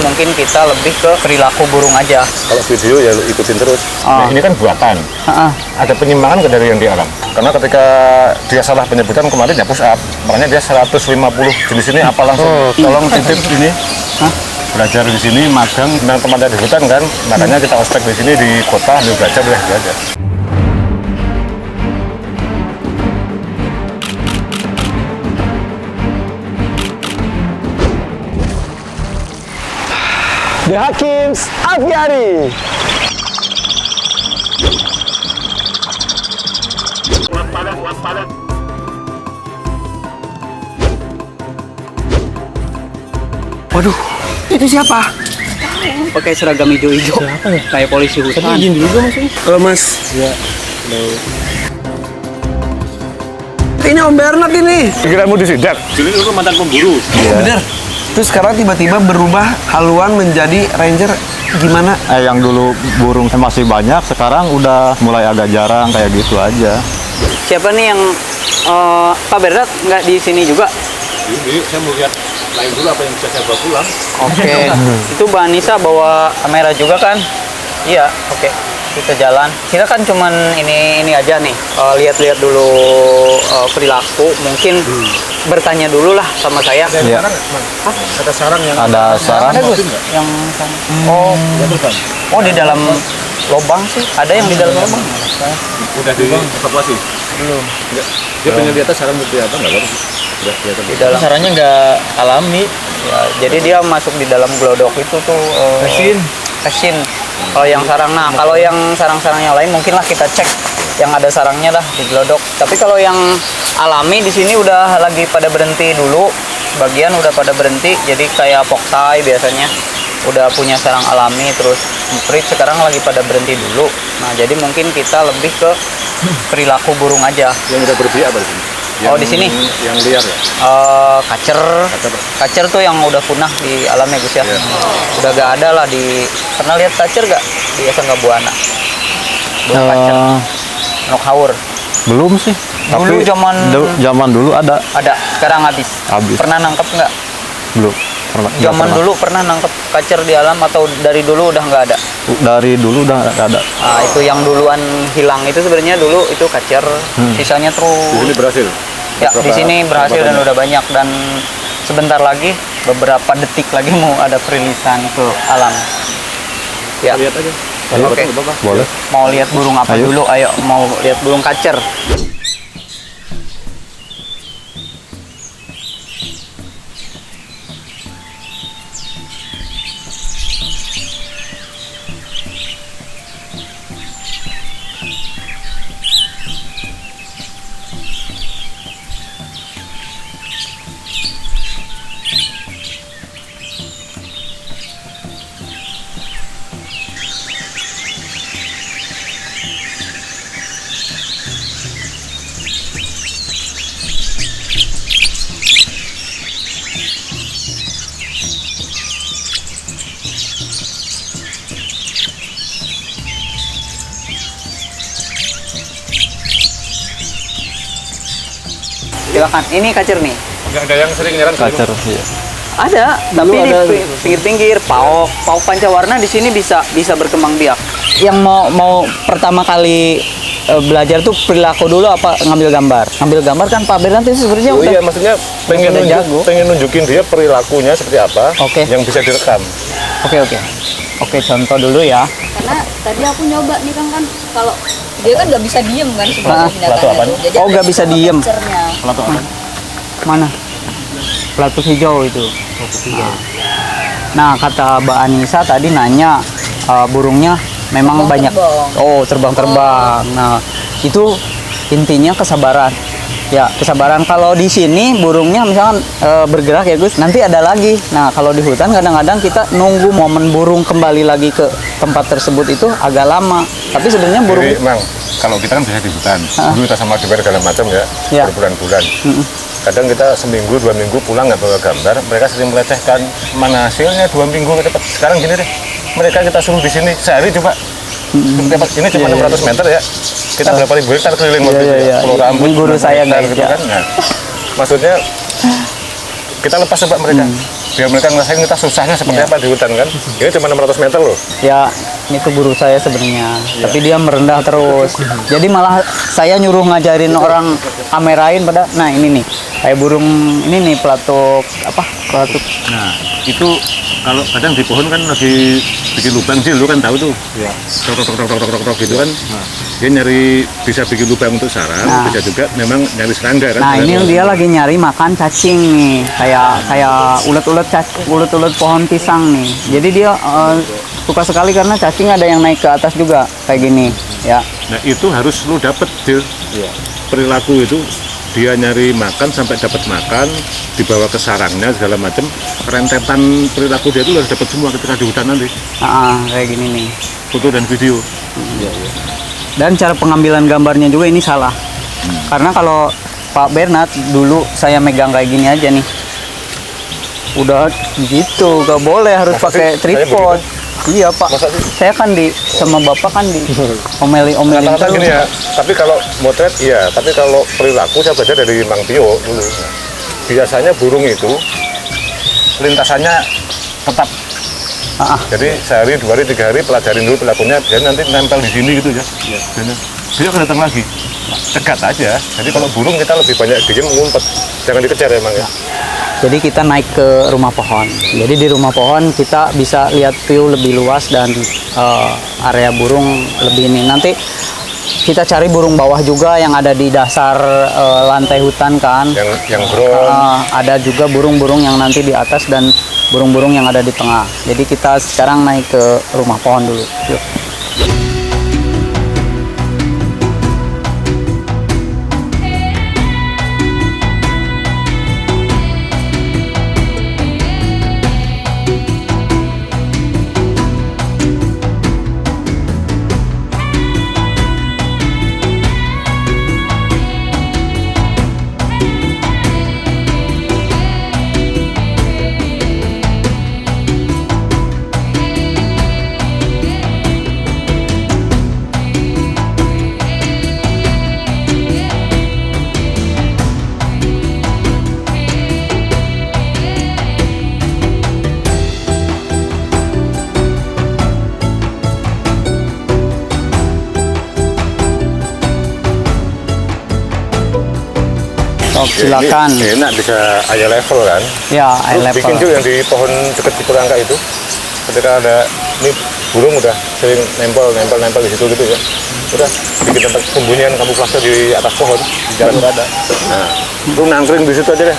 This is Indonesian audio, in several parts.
mungkin kita lebih ke perilaku burung aja. Kalau video ya lu ikutin terus. Nah, ini kan buatan. Ada penyimpangan nggak dari yang di alam? Karena ketika dia salah penyebutan kemarin ya push up, makanya dia 150 jenis ini apa langsung. Tolong titip ini. Belajar di sini, magang, dan teman di hutan kan, makanya kita ospek di sini di kota, di belajar boleh belajar. The Hakims Aviary. Waspada. Waduh, itu siapa? Pakai seragam hijau-hijau. Siapa ya? Kayak polisi hutan. Tapi izin dulu dong mas. Halo mas. Ya. Halo. Ini Om Bernard ini. Pikiranmu disidak. Jadi itu mantan pemburu. Bener. Terus sekarang tiba-tiba berubah haluan menjadi ranger, gimana? Yang dulu burung masih banyak, sekarang udah mulai agak jarang kayak gitu aja. Siapa nih yang Pak Bernard nggak di sini juga? Jadi saya mau lihat lain dulu apa yang bisa saya bawa pulang. Oke. Itu Mbak Anissa bawa kamera juga kan? Iya, oke. Kita jalan. Kita kan cuman ini aja nih. Lihat-lihat dulu perilaku. Mungkin bertanya dulu lah sama saya. Iya. Ada sarang yang Ada sarang. Ada Gus? Yang oh di dalam lubang sih. Ada yang di dalam lubang. udah dievakuasi. Belum. Dia pengen di atas sarang seperti apa nggak kan? Udah kelihatan. Di dalam Sarangnya nggak alami. ya, jadi dia masuk di dalam glodok itu tuh resin. Kalau yang sarang, nah kalau yang sarang-sarang yang lain mungkinlah kita cek yang ada sarangnya dah di glodok. Tapi kalau yang alami di sini udah lagi pada berhenti dulu, bagian udah pada berhenti. Jadi kayak poksai biasanya udah punya sarang alami, terus prit sekarang lagi pada berhenti dulu. Nah jadi mungkin kita lebih ke perilaku burung aja. Yang udah berbiak apa di sini? Oh, di sini? Yang liar ya? Kacer tuh yang udah punah di alam ya Gus ya. Udah gak ada lah di. Pernah lihat kacer gak di Sangga Buana? Burung kacer, nokhaur. Belum sih. Dulu zaman dulu ada. Ada, sekarang habis. Habis. Pernah nangkep nggak? Belum. Nggak Zaman pernah. dulu pernah nangkep kacer di alam atau dari dulu udah nggak ada? Dari dulu udah nggak ada. Nah, itu yang duluan hilang itu sebenarnya dulu itu kacer. Sisanya Di terus. sini berhasil. Ya, di sini berhasil dan udah banyak, dan sebentar lagi beberapa detik lagi mau ada perilisan ke alam. Ya. Lihat aja. Oke. Boleh. Mau lihat burung apa Ayo. dulu? Ayo, mau lihat burung kacer. Silakan. Ini kacer nih. Nggak ada yang sering nyerang. Kacer. Iya. Ada, tapi di pinggir-pinggir. Pauk pancawarna di sini bisa berkembang biak. Yang mau pertama kali belajar tuh perilaku dulu apa ngambil gambar? Ngambil gambar kan Pak Bernard itu sebenarnya udah. Iya, maksudnya pengen nunjukin dia perilakunya seperti apa. Oke. Yang bisa direkam. Oke, contoh dulu ya. Karena tadi aku nyoba nih kan kalau dia kan nggak bisa diem kan sebenarnya Pelatu apa? binatangnya tuh. Jadi Oh, ada nggak bisa diem. capture-nya. Mana? Pelatus hijau itu. Nah, kata Mbak Anissa tadi nanya burungnya memang banyak. Terbang-terbang. Oh, terbang-terbang. Nah, itu intinya kesabaran. Ya, kesabaran. Kalau di sini burungnya misalkan bergerak ya Gus, nanti ada lagi. Nah, kalau di hutan kadang-kadang kita nunggu momen burung kembali lagi ke tempat tersebut itu agak lama. Tapi sebenarnya burung Jadi, Mang, kalau kita kan bisa di hutan, dulu kita sama DPR segala macam ya, Ya. berbulan-bulan. Kadang kita seminggu, 2 minggu pulang nggak bawa gambar, mereka sering melecehkan, mana hasilnya 2 minggu ke depan. Sekarang gini deh, mereka kita suruh di sini sehari coba. Ini cuma 600 meter ya, kita berapa ribu hektar keliling waktu itu ya. Pulau Rambut, Ini guru saya hektar guys, gitu ya. kan. Nah, maksudnya kita lepas coba mereka. biar mereka ngerasain kita susahnya seperti apa di hutan kan. Ini cuma 600 meter loh. Ya, itu guru saya sebenarnya. Tapi dia merendah terus. Jadi malah saya nyuruh ngajarin orang kamerain pada, nah ini nih, kayak burung ini nih pelatuk apa? Pelatuk. Nah, itu kalau kadang di pohon kan lagi bikin lubang sih, lu kan tahu tuh. Iya. Tok gitu kan. Dia nyari bisa bikin lubang untuk sarang, bisa juga memang nyari serangga kan. Nah, ini dia lagi nyari makan cacing nih. Kayak ulet-ulet pohon pisang nih. Jadi dia suka sekali karena cacing ada yang naik ke atas juga kayak gini, ya. Nah, itu harus lu dapet Dil. Perilaku itu dia nyari makan sampai dapat makan, dibawa ke sarangnya segala macam, rentetan perilaku dia itu harus dapat semua ketika di hutan nanti. Kayak gini nih. Foto dan video. Dan cara pengambilan gambarnya juga ini salah. Karena kalau Pak Bernard dulu saya megang kayak gini aja nih. Udah gitu, gak boleh harus Masa pakai sih? Saya tripod. Iya Pak, Masa sih? saya kan sama Bapak kan omelin Kata-kata terus. gini ya, tapi kalau motret iya, tapi kalau perilaku saya belajar dari Mang Tio dulu. Biasanya burung itu lintasannya tetap. Jadi sehari, 2 hari, 3 hari pelajarin dulu perilakunya, dia nanti nempel di sini gitu ya. Dia akan datang lagi. Cegat aja. Jadi kalau burung kita lebih banyak diem ngumpet, jangan dikejar emang ya. Jadi kita naik ke rumah pohon. Jadi di rumah pohon kita bisa lihat view lebih luas dan area burung lebih ini. Nanti kita cari burung bawah juga yang ada di dasar lantai hutan kan. Yang drone. Ada juga burung-burung yang nanti di atas dan burung-burung yang ada di tengah. Jadi kita sekarang naik ke rumah pohon dulu. Yuk. Silakan. Ini enak bisa eye level kan. Ya, eye Lu level. bikin juga yang di pohon dekat di perangka itu. Ketika ada ini burung udah sering nempel di situ gitu ya. Udah bikin tempat sembunyian kamuflase di atas pohon, di jalan udah ada. Nah, lu nangkring di situ aja deh.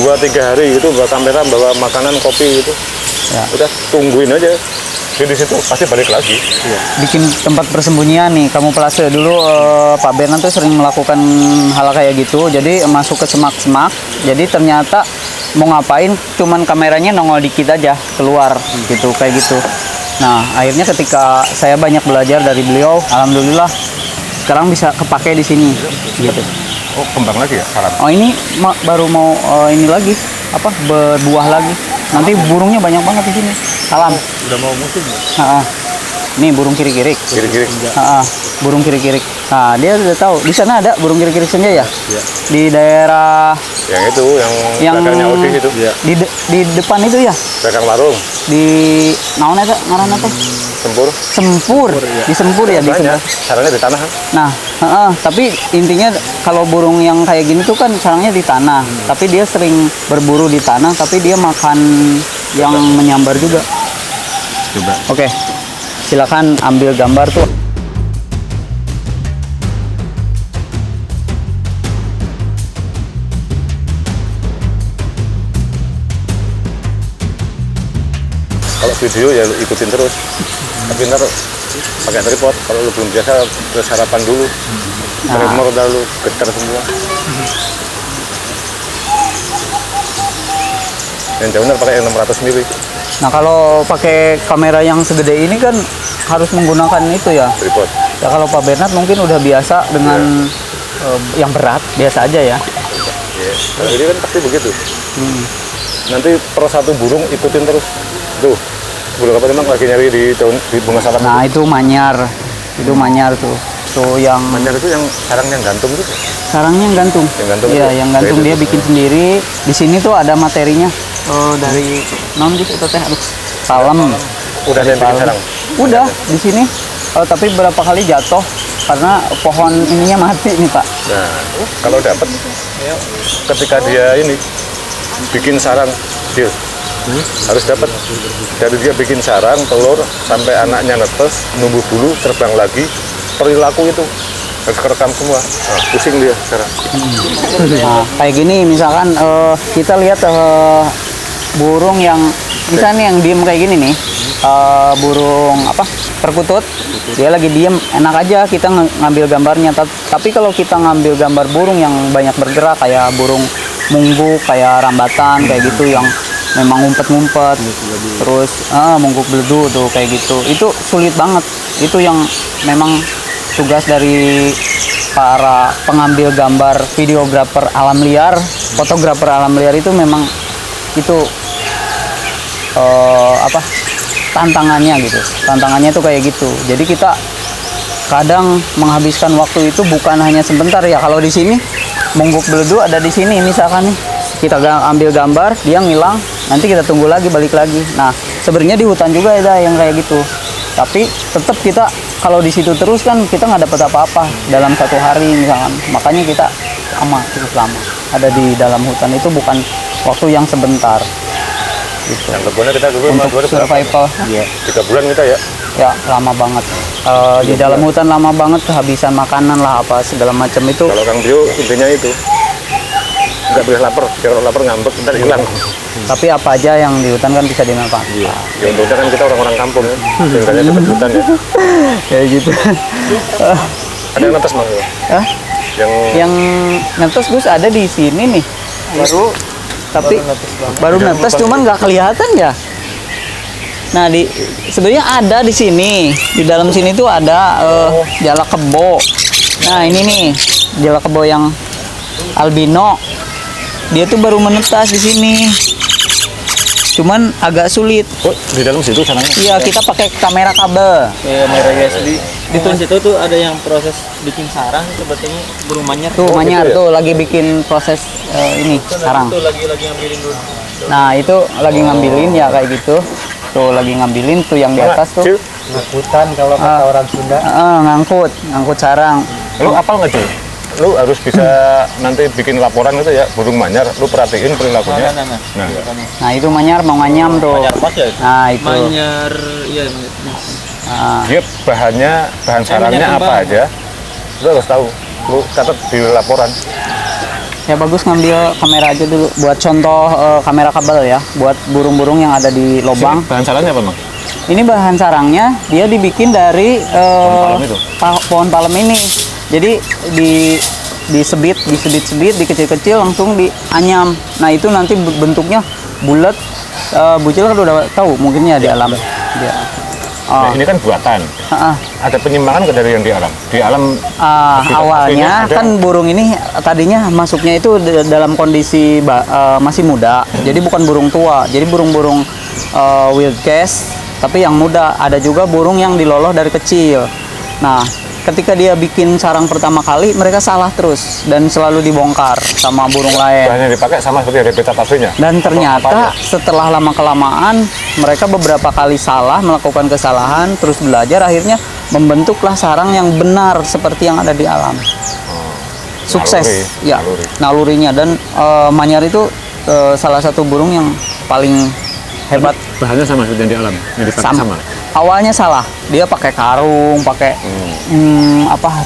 2-3 hari gitu bawa kamera, bawa makanan, kopi gitu. Ya. Udah tungguin aja. Di situ pasti balik lagi. Bikin tempat persembunyian nih kamuflase dulu. Pak Bernard tuh sering melakukan hal kayak gitu, jadi masuk ke semak-semak, jadi ternyata mau ngapain cuman kameranya nongol dikit aja keluar gitu, kayak gitu. Nah, akhirnya ketika saya banyak belajar dari beliau, alhamdulillah sekarang bisa kepake di sini gitu. Oh, kembang lagi ya salam. Oh, ini baru mau ini lagi apa, berbuah lagi. Nanti burungnya banyak banget di sini. Salam. Udah mau musim ya? Nih burung kiri-kirik. Kiri-kiri. Burung kiri-kirik. Nah, dia udah tahu. Di sana ada burung kiri-kirik senja ya? Iya. Di daerah Yang itu, yang belakangnya Odin itu. di depan itu ya? Belakang warung, Di naon eta ngaranna teh? Sempur. Sempur. Di Sempur ya, di Banyak. sebelah. Sarangnya di tanah kan? Nah, tapi intinya kalau burung yang kayak gini tuh kan sarangnya di tanah. Tapi dia sering berburu di tanah, tapi dia makan yang menyambar juga. Coba. Oke. Silakan ambil gambar tuh. Kalau video ya lu ikutin terus. Tapi ntar pakai tripod. Kalau lu belum biasa, terus sarapan dulu. Tremor udah lu getar semua. Yang jauh ntar pakai yang 600 mili Nah, kalau pakai kamera yang segede ini kan harus menggunakan itu ya. tripod. Ya kalau Pak Bernard mungkin udah biasa dengan yang berat, biasa aja ya. Ya. Kalau ini kan pasti begitu. Nanti per satu burung ikutin terus. Tuh, burung apa memang lagi nyari di daun di bunga salam. Nah, itu manyar. Itu manyar tuh. Tuh yang Manyar itu yang sarang yang gantung gitu. sarangnya yang gantung. Yang gantung Iya, itu. yang gantung Nah, itu dia tuh. bikin sendiri. Di sini tuh ada materinya. Dari non Gus itu teh, aduh, palem. Udah saya bikin sarang. Udah di sini, tapi beberapa kali jatuh karena pohon ininya mati nih Pak. Nah, kalau dapat, ketika dia ini bikin sarang, dia harus dapat. Dari dia bikin sarang, telur, sampai anaknya netes, numbuh bulu, terbang lagi, perilaku itu harus kerekam semua. Nah, pusing dia sekarang. Nah, kayak gini misalkan kita lihat burung yang misalnya yang diem kayak gini nih, burung apa perkutut, dia lagi diem, enak aja kita ngambil gambarnya. Tapi kalau kita ngambil gambar burung yang banyak bergerak kayak burung mungguk, kayak rambatan kayak gitu yang memang ngumpet-ngumpet, terus mungguk beledu tuh kayak gitu, itu sulit banget. Itu yang memang tugas dari para pengambil gambar, videografer alam liar, fotografer alam liar itu memang itu tantangannya gitu. Tantangannya tuh kayak gitu. Jadi kita kadang menghabiskan waktu itu bukan hanya sebentar ya. Kalau di sini mungguk beledu ada di sini misalkan nih, kita ambil gambar, dia ngilang, nanti kita tunggu lagi, balik lagi. Nah, sebenarnya di hutan juga ada yang kayak gitu. Tapi tetap kita kalau di situ terus kan kita nggak dapat apa-apa dalam satu hari misalkan. Makanya kita cukup lama ada di dalam hutan, itu bukan waktu yang sebentar. Gitu. Yang kebunnya kita Untuk survival, ya. 3 bulan kita ya. Ya lama banget. Di dalam hutan lama banget, kehabisan makanan lah apa segala macam itu. Kalau Kang Bio intinya itu nggak boleh lapar, kalau lapar ngambek ntar hilang. Tapi apa aja yang di hutan kan bisa dimakan. Iya. Ya untungnya kan kita orang-orang kampung ya, tinggalnya dekat hutan ya. Kayak gitu. Ada yang netes Bang? Hah? Yang netes Gus ada di sini nih. Baru netes cuman nggak kelihatan ya. Nah, sebenarnya ada di sini. Di dalam sini tuh ada jala kebo. Nah, ini nih jala kebo yang albino. Dia tuh baru menetas di sini. Cuman agak sulit. Oh, di dalam situ sananya? Iya, kita pakai kamera kabel. Kamera USB. Di situ tuh ada yang proses bikin sarang, sepertinya burung manyar. Tuh manyar gitu ya? tuh lagi bikin proses ini sarang. Itu lagi ngambilin dulu. Nah, itu lagi ngambilin ya kayak gitu. Tuh lagi ngambilin tuh yang di atas tuh. Ngangkutan kalau kata orang Sunda. Ngangkut sarang. Lu apal nggak Cil? Lu harus bisa nanti bikin laporan gitu ya, burung manyar, lu perhatiin perilakunya. Nah, Nah, itu manyar mau nganyam tuh. Manyar pas ya? Nah, itu. Manyar, iya. Nah, dia bahan sarangnya manyar apa aja, lu harus tahu. Lu catat di laporan. ya bagus ngambil kamera aja dulu buat contoh kamera kabel ya, buat burung-burung yang ada di lubang. Bahan sarangnya apa Bang? Ini bahan sarangnya dia dibikin dari palem itu? pohon palem ini. Jadi disebit, dikecil-kecil langsung dianyam. Nah, itu nanti bentuknya bulat. Bucil kan udah tahu mungkinnya di alam. Dia. Nah, ini kan buatan. Ada penyimpangan ke dari yang di alam? Di alam awalnya kan burung ini tadinya masuknya itu dalam kondisi masih muda. Jadi bukan burung tua. Jadi burung-burung wildcats tapi yang muda. Ada juga burung yang diloloh dari kecil. Nah, ketika dia bikin sarang pertama kali, mereka salah terus dan selalu dibongkar sama burung lain. Bahannya dipakai sama seperti habitat aslinya. Dan ternyata setelah lama-kelamaan, mereka beberapa kali salah, melakukan kesalahan, terus belajar, akhirnya membentuklah sarang yang benar seperti yang ada di alam. Sukses, nalurinya. Dan manyar itu salah satu burung yang paling hebat. Bahannya sama seperti yang di alam, yang dipakai sama. Awalnya salah, dia pakai karung, pakai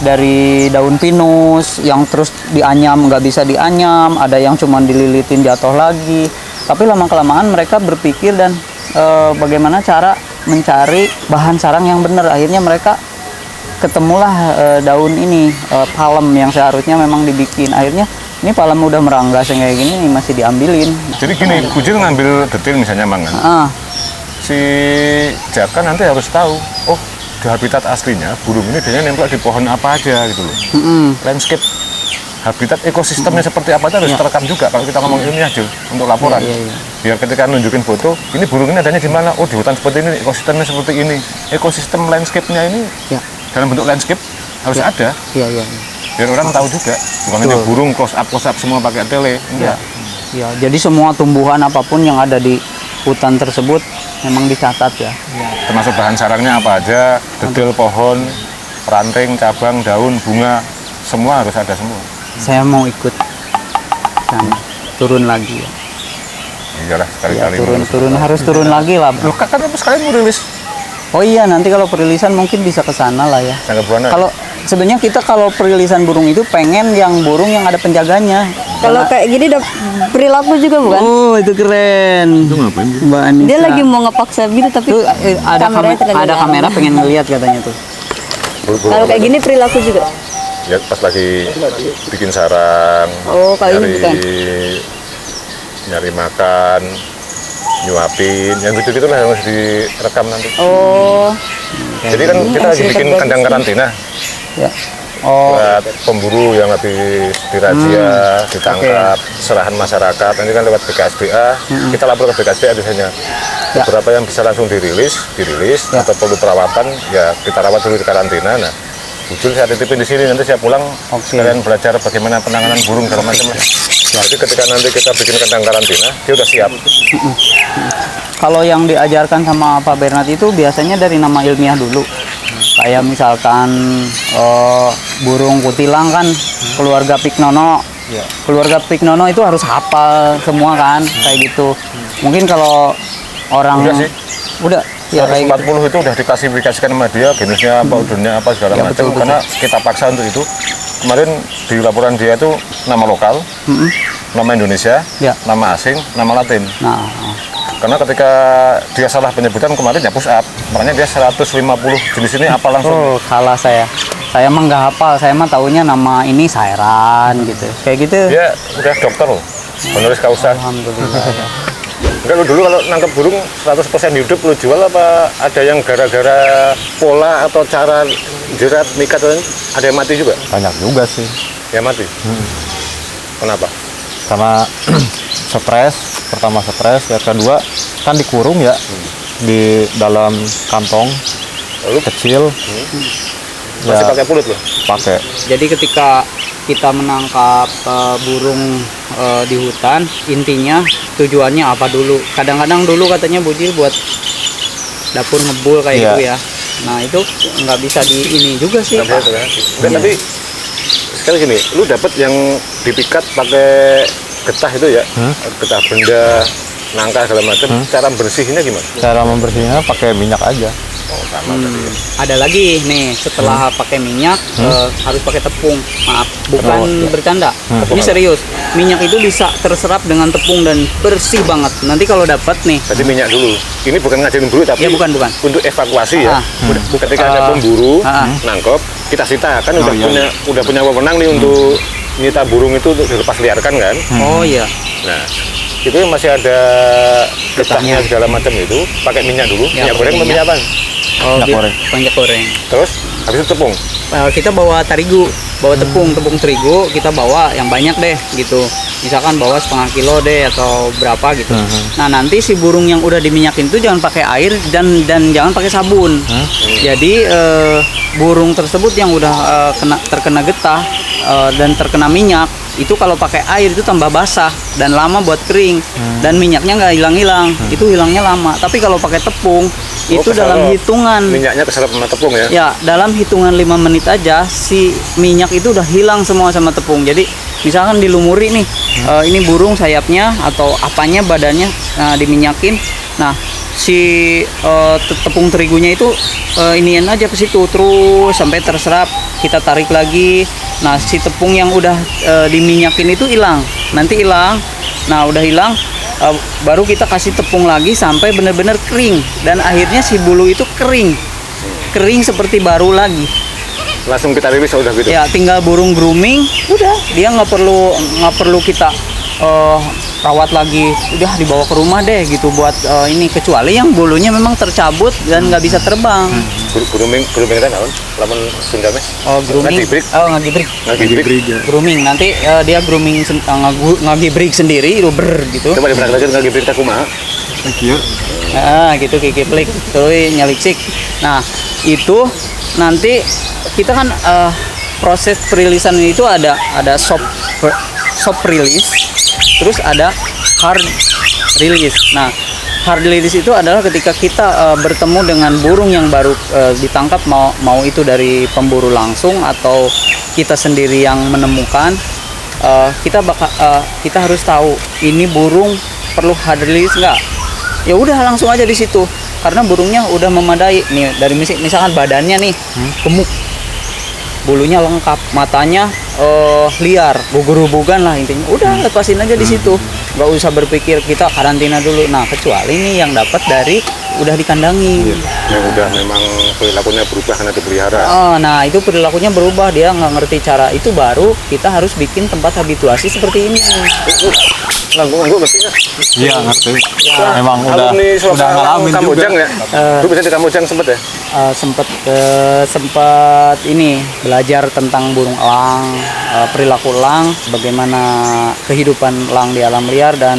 dari daun pinus yang terus dianyam, nggak bisa dianyam, ada yang cuma dililitin jatuh lagi. Tapi lama kelamaan mereka berpikir dan bagaimana cara mencari bahan sarang yang benar. Akhirnya mereka ketemulah daun ini, palem yang seharusnya memang dibikin. Akhirnya ini palem udah meranggas yang kayak gini masih diambilin. Jadi gini, Bujil ngambil detail misalnya Mang kan? Si Jaka nanti harus tahu, oh di habitat aslinya burung ini dia nempel di pohon apa aja gitu loh. Landscape, habitat ekosistemnya seperti apa itu harus terekam juga kalau kita ngomong ilmiah aja untuk laporan. Biar ketika nunjukin foto, ini burung ini adanya di mana? Oh di hutan seperti ini, ekosistemnya seperti ini. Ekosistem landscape-nya ini dalam bentuk landscape harus ada. Biar orang tahu juga, bukan hanya burung close up semua pakai tele. Enggak. Ya, jadi semua tumbuhan apapun yang ada di hutan tersebut memang dicatat ya. Termasuk bahan sarangnya apa aja, detail pohon, ranting, cabang, daun, bunga, semua harus ada semua. Saya mau ikut sana, turun lagi ya. Iyalah, Ya, sekali-kali. harus turun lagi lah. Loh, kan sekalian mau rilis. Oh iya, nanti kalau perilisan mungkin bisa ke sana lah ya. Tangga Buana. Kalau sebenarnya kita kalau perilisan burung itu pengen yang burung yang ada penjaganya. Kalau kayak gini udah perilaku juga bukan? Oh, itu keren. Itu ngapain? Mbak Anissa. Dia lagi mau ngepaksa gitu tapi Tuh, ada kameranya terlalu ada dalam. kamera pengen ngeliat katanya tuh. Kalau kayak gini perilaku juga. Ya pas lagi bikin sarang, Oh, kalau ini bukan. nyari makan, nyuapin, yang gitu-gitu lah harus direkam nanti. Oh, Jadi kan kita lagi bikin kandang karantina Ya. Oh, buat pemburu yang habis dirazia, ditangkap, serahan masyarakat. Nanti kan lewat BKSDA, kita lapor ke BKSDA biasanya. Ya. Beberapa yang bisa langsung dirilis, Ya. atau perlu perawatan, ya kita rawat dulu di karantina. Nah, Bujul saya titipin di sini, nanti saya pulang sekalian belajar bagaimana penanganan burung segala macam lah. Jadi ketika nanti kita bikin kandang karantina, dia udah siap. kalau yang diajarkan sama Pak Bernard itu biasanya dari nama ilmiah dulu. Kayak misalkan burung kutilang kan keluarga Pignono. Keluarga Pignono itu harus hafal semua kan, kayak gitu. Mungkin kalau orang Udah sih. Udah ya kayak gitu. 140 itu udah diklasifikasikan sama dia, jenisnya apa, udunnya apa, segala Ya, macam. betul, Karena kita paksa untuk itu. Kemarin di laporan dia itu nama lokal, nama Indonesia, Ya. nama asing, nama Latin. Nah, Karena ketika dia salah penyebutan kemarin ya push up, makanya dia 150 jenis ini apa langsung. oh salah saya. Saya emang nggak hafal, saya mah taunya nama ini Sairan gitu. Kayak gitu. Dia udah dokter loh, penulis kausa. Alhamdulillah. Enggak, lu dulu kalau nangkep burung 100% hidup lu jual apa ada yang gara-gara pola atau cara jerat mikat ada yang mati juga? Banyak juga sih. Ya mati. Kenapa? Karena stres, pertama stres, yang kedua kan dikurung ya di dalam kantong Lalu kecil. masih Ya, pakai pulut loh. pakai. Jadi ketika kita menangkap burung di hutan, intinya tujuannya apa dulu? Kadang-kadang dulu katanya Bujil buat dapur ngebul kayak Iya. gitu ya. Nah itu nggak bisa di ini juga sih. Nggak bisa, kan? Dan Iya. tapi sekali gini, lu dapat yang dipikat pakai getah itu ya, getah benda, nangka segala macam. Cara bersihnya gimana? Cara membersihnya pakai minyak aja. Oh sama tadi ya. Ada lagi nih setelah pakai minyak harus pakai tepung. Maaf, bukan Oh, bercanda. Ini serius. Minyak itu bisa terserap dengan tepung dan bersih banget. Nanti kalau dapat nih, Jadi minyak dulu. Ini bukan ngajarin buru tapi Ya, bukan. untuk evakuasi ya. Ketika ada pemburu nangkep, kita sita kan udah punya wewenang nih untuk nyita burung itu untuk dilepas liarkan kan. oh iya, Nah, itu yang masih ada getahnya segala macam itu pakai minyak dulu. Ya, Minyak goreng pakai atau minyak apa? oh, Minyak goreng. minyak goreng. Terus habis itu tepung. Kita bawa terigu, bawa tepung terigu, kita bawa yang banyak deh gitu. Misalkan bawa setengah kilo deh atau berapa gitu. Nah nanti si burung yang udah diminyakin itu jangan pakai air dan jangan pakai sabun. Jadi burung tersebut yang udah terkena getah dan terkena minyak itu kalau pakai air itu tambah basah dan lama buat kering dan minyaknya nggak hilang-hilang, itu hilangnya lama. Tapi kalau pakai tepung itu keserap. dalam hitungan Minyaknya keserap sama tepung ya. ya dalam hitungan 5 menit aja si minyak itu udah hilang semua sama tepung. Jadi misalkan dilumuri nih ini burung sayapnya atau apanya badannya diminyakin. Nah si tepung terigunya itu inian aja ke situ terus sampai terserap, kita tarik lagi. Nah si tepung yang udah diminyakin itu hilang, nanti hilang. Nah udah hilang baru kita kasih tepung lagi sampai benar-benar kering dan akhirnya si bulu itu kering seperti baru lagi. Langsung kita rilis udah gitu. Ya tinggal burung grooming, udah dia nggak perlu kita rawat lagi, udah dibawa ke rumah deh gitu buat ini, kecuali yang bulunya memang tercabut dan nggak bisa terbang. Grooming kita naon? Lamun Sundame. Oh grooming, Ngagibrik. oh ngagibrik. Ngagibrik. Grooming nanti dia grooming ngagibrik sendiri itu gitu. Coba dipraktekin ngagibrik tak kumaha. Gitu kikiplik terus nyaliksik. Nah itu nanti kita kan proses perilisan itu ada soft release, Terus ada hard release. Nah, hard release itu adalah ketika kita bertemu dengan burung yang baru ditangkap, mau itu dari pemburu langsung atau kita sendiri yang menemukan, kita harus tahu ini burung perlu hard release nggak. Ya udah langsung aja di situ, karena burungnya udah memadai nih, dari misalkan badannya nih gemuk, bulunya lengkap, matanya liar, gugur-gubugan lah intinya. Udah lepasin aja di situ, nggak usah berpikir kita karantina dulu. Nah, kecuali nih yang dapat dari udah dikandangi. Yang udah memang perilakunya berubah karena dipelihara. Nah itu perilakunya berubah, dia nggak ngerti cara itu, baru kita harus bikin tempat habituasi seperti ini. Nggak ngerti nggak? Iya ngerti. Memang udah ngalamin Kamojang juga. ya. Lu bisa di Kamojang sempet ya? Sempat ini belajar tentang burung elang, perilaku elang, bagaimana kehidupan elang di alam liar, dan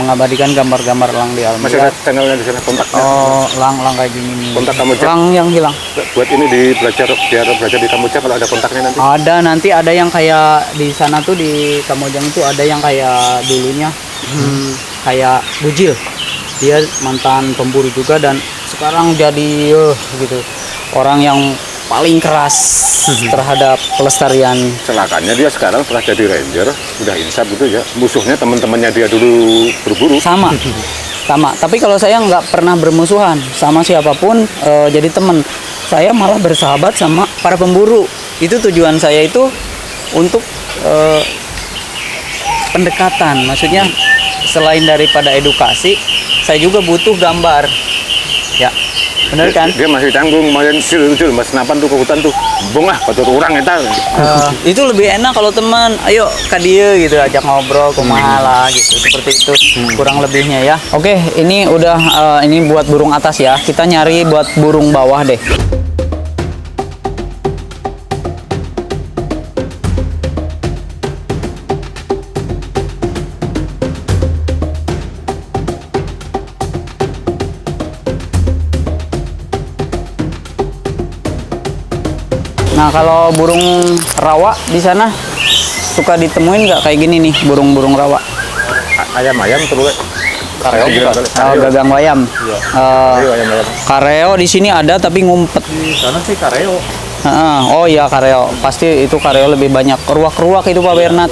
mengabadikan gambar-gambar elang di alam Masih liar. ada channelnya di sana, kontaknya. Elang kayak gini nih. Kontak Kamojang. Elang yang hilang. Buat ini biar belajar di Kamojang, kalau ada kontaknya nanti. Nanti ada yang kayak di sana tuh, di Kamojang itu ada yang kayak dulunya kayak bujil. Dia mantan pemburu juga dan sekarang jadi gitu orang yang paling keras terhadap pelestarian. Celakanya dia sekarang setelah jadi ranger udah insaf gitu ya. Musuhnya teman-temannya dia dulu berburu. Sama. Tapi kalau saya nggak pernah bermusuhan sama siapapun, jadi teman. Saya malah bersahabat sama para pemburu. Itu tujuan saya itu untuk pendekatan. Maksudnya selain daripada edukasi, saya juga butuh gambar. Ya, benar kan? Dia masih tanggung, main sil mas napan tuh ke hutan tuh. Bong lah, patut orang eta. Itu lebih enak kalau teman, ayo ka dieu gitu, ajak ngobrol kumaha lah gitu, seperti itu kurang lebihnya ya. Oke, ini udah ini buat burung atas ya. Kita nyari buat burung bawah deh. Nah, kalau burung rawa di sana suka ditemuin nggak kayak gini nih, burung-burung rawa? Ayam terus. Kareo bukan? Gagang wayam. Ayam. Kareo di sini ada tapi ngumpet. Di sana sih kareo. Oh iya, kareo. Pasti itu kareo lebih banyak. Ruak-ruak itu Pak Bernat.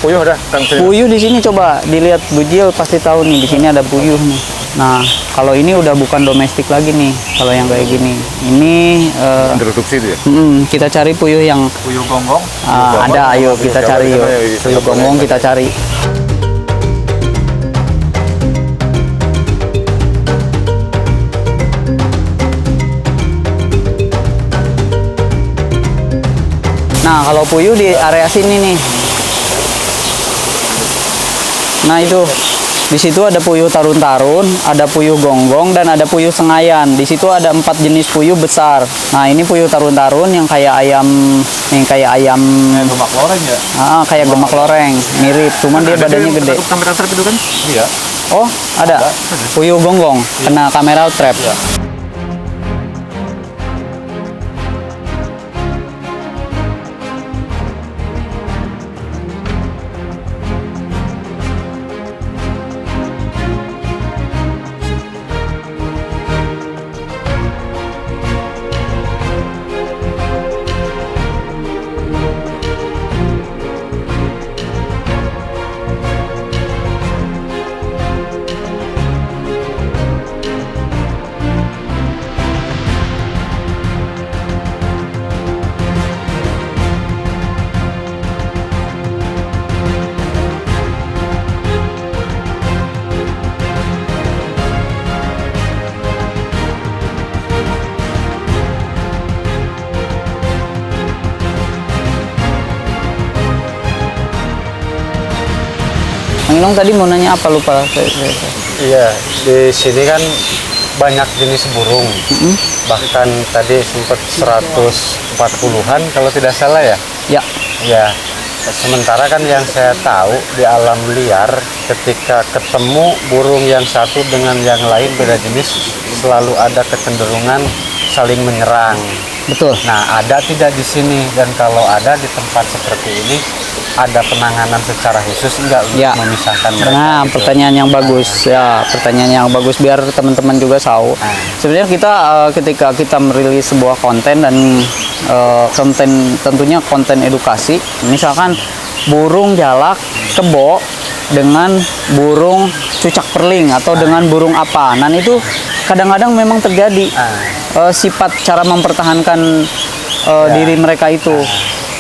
Puyuh dah, Kang. Puyuh di sini coba dilihat bujil pasti tahu nih, di sini ada puyuh nih. Nah, kalau ini udah bukan domestik lagi nih. Kalau yang kayak gini, ini Introduksi itu ya. kita cari puyuh yang Puyuh gonggong. ada. Ayo kita cari yuk. Puyuh gonggong kita cari. Nah, kalau puyuh di area sini nih. Nah, itu. Di situ ada puyuh tarun-tarun, ada puyuh gonggong, dan ada puyuh sengayan. Di situ ada 4 jenis puyuh besar. Nah, ini puyuh tarun-tarun yang kayak ayam, Gemak loreng ya? kayak gemak loreng, mirip. Cuman dia badannya gede. Kamera trap itu kan? Iya. Oh, ada. Puyuh gonggong, kena kamera trap. Mang Ilong tadi mau nanya apa, lupa. Iya, di sini kan banyak jenis burung. Bahkan tadi sempat 140-an kalau tidak salah ya. Ya. Ya. Sementara kan yang saya tahu di alam liar ketika ketemu burung yang satu dengan yang lain beda jenis selalu ada kecenderungan saling menyerang. Betul. Nah, ada tidak di sini, dan kalau ada di tempat seperti ini ada penanganan secara khusus nggak untuk Ya. memisahkan mereka? Nah, gitu? pertanyaan yang bagus ya, pertanyaan yang bagus biar teman-teman juga tahu. Sebenarnya kita ketika kita merilis sebuah konten dan konten tentunya konten edukasi, misalkan burung jalak kebo dengan burung cucak perling atau dengan burung apa, nah itu kadang-kadang memang terjadi sifat cara mempertahankan diri mereka itu,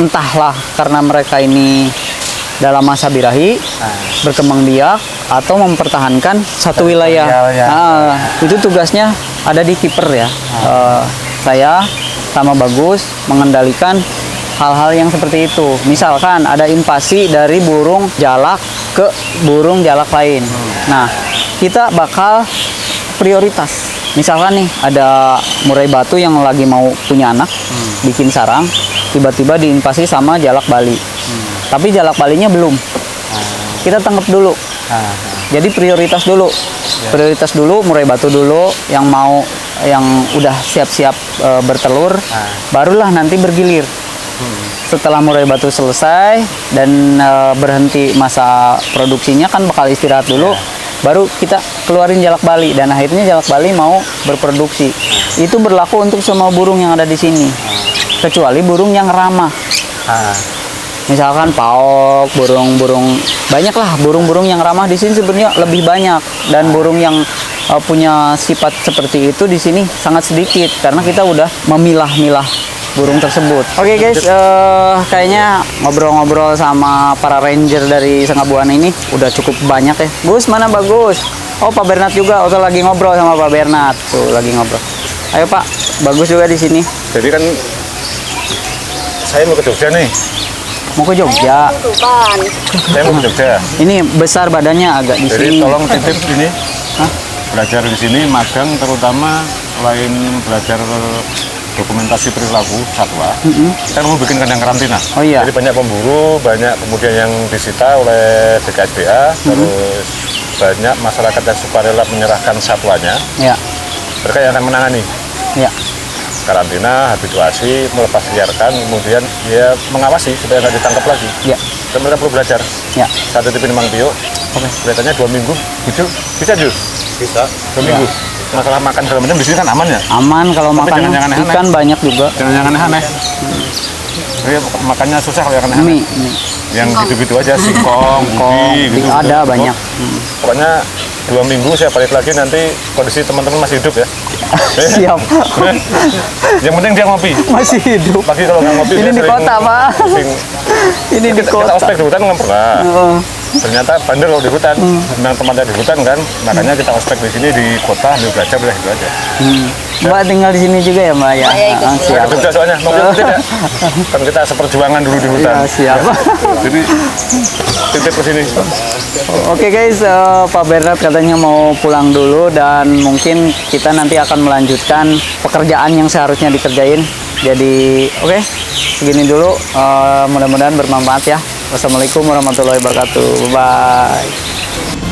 entahlah karena mereka ini dalam masa birahi berkembang biak atau mempertahankan satu wilayah. Itu tugasnya ada di kiper ya. Saya sama Bagus mengendalikan hal-hal yang seperti itu. Misalkan ada invasi dari burung jalak ke burung jalak lain. Nah, kita bakal prioritas. Misalkan nih ada murai batu yang lagi mau punya anak, bikin sarang, tiba-tiba diinvasi sama jalak Bali. Tapi jalak Balinya belum. Kita tangkap dulu. Jadi prioritas dulu. Prioritas dulu murai batu dulu yang udah siap-siap bertelur, barulah nanti bergilir. Setelah murai batu selesai dan berhenti masa produksinya kan bakal istirahat dulu, baru kita keluarin jalak Bali dan akhirnya jalak Bali mau berproduksi. Itu berlaku untuk semua burung yang ada di sini, kecuali burung yang ramah. Misalkan pauk, burung-burung banyak lah, burung-burung yang ramah di sini sebenarnya lebih banyak, dan burung yang punya sifat seperti itu di sini sangat sedikit karena kita udah memilah-milah burung tersebut. Oke guys, kayaknya ngobrol-ngobrol sama para ranger dari Sanggabuana ini udah cukup banyak ya. Gus, mana Bagus? Oh, Pak Bernat juga, atau lagi ngobrol sama Pak Bernat. Tuh lagi ngobrol. Ayo Pak, Bagus juga di sini. Jadi kan saya mau ke Jogja nih. Mau ke Jogja. Saya mau ke Jogja. Ini besar badannya agak di Jadi sini. tolong titip ini. Belajar di sini magang, terutama selain belajar dokumentasi perilaku satwa, kita mau bikin kandang karantina. Oh iya. Jadi banyak pemburu, banyak kemudian yang disita oleh BKSDA, terus banyak masyarakat yang sukarela menyerahkan satwanya. Ya, Mereka yang akan menangani ya. karantina, habituasi, melepas liarkan, kemudian dia mengawasi supaya nggak ditangkap lagi. Ya. Dan mereka perlu belajar. Ya. Satu tipin Mang Tio, kelihatannya 2 minggu, gitu. Bisa Jul? Bisa. 2 minggu. Masalah makan segala macam di sini kan aman ya? Aman kalau Tapi makan jangan aneh-aneh. ikan banyak juga. Jangan aneh-aneh. Jadi makannya susah kalau yang aneh-aneh. Mie. Yang gitu-gitu aja, singkong, ubi, gitu. Ada banyak. Pokoknya 2 minggu saya balik lagi, nanti kondisi teman-teman masih hidup ya. Siap. Yang penting dia ngopi. Masih hidup. Pagi kalau nggak ngopi Ini dia di sering- kota, Pak. sering- Ini di kita kota. ospek di hutan nggak pernah. Heeh. Ternyata bandel kalau di hutan. Memang tempatnya di hutan kan, makanya kita ospek di sini di kota, ambil belajar udah gitu aja. Mbak tinggal di sini juga ya, Mbak ya? Ah, Saya siap. ke Jogja soalnya, mau ikut tidak? Kan kita seperjuangan dulu di hutan. Ya, siap. Jadi titip ke sini. Oke guys, Pak Bernard katanya mau pulang dulu dan mungkin kita nanti akan melanjutkan pekerjaan yang seharusnya dikerjain. Jadi oke, segini dulu. Mudah-mudahan bermanfaat ya. Wassalamualaikum warahmatullahi wabarakatuh. Bye.